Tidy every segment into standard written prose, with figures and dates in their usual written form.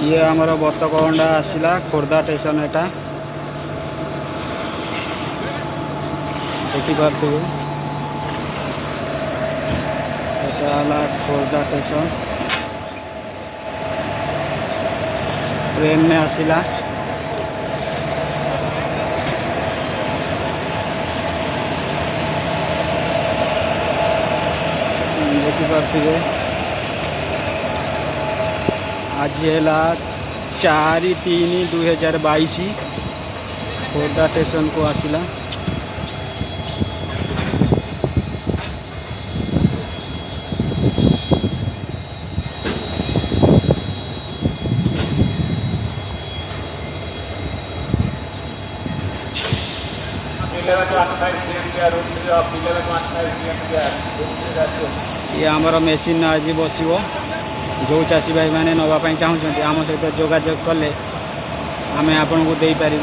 ये आमर बतक अंडा आसला खोर्धा स्टेशन एटा देखिपे एटा खोर्धा स्टेशन ट्रेन में आसला देखिपे आज है 4/3/2022 खोर्धा स्टेशन को आसला। ये आमर मेसीन आज बस जो चाषी भाई मैंने नापी चाहते आम सहित जोगाजोग कले आम आपण को दे पारू।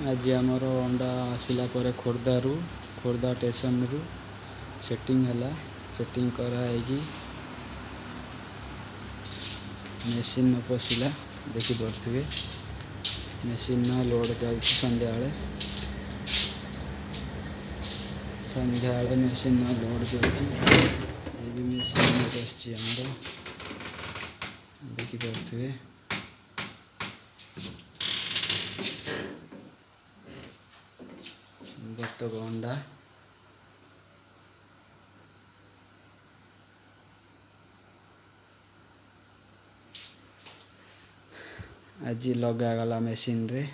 आज आमर अंडा आसला खोर्धा स्टेशन रु सेटिंग है सेटिंग कराई मेसीन पशिला देखिपे मेसीन लोड चलती संध्या मेसीन लोड चलती मेसीन बसची देखिपे बतक अंडा आज लगागला मेसीन रे।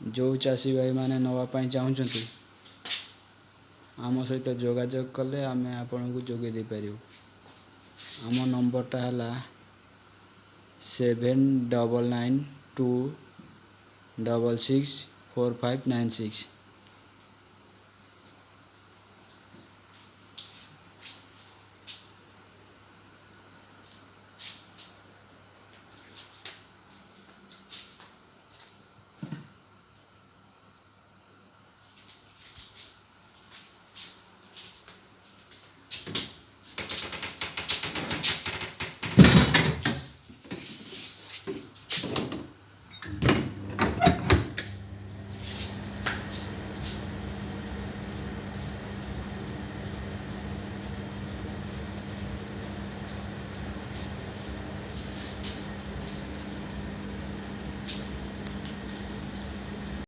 जो चाषी भाई माने नापी चाहते आम सहित जोगाजोग कले आम आपण को जोगे दे पारू। आम नंबरटा है 7992664596।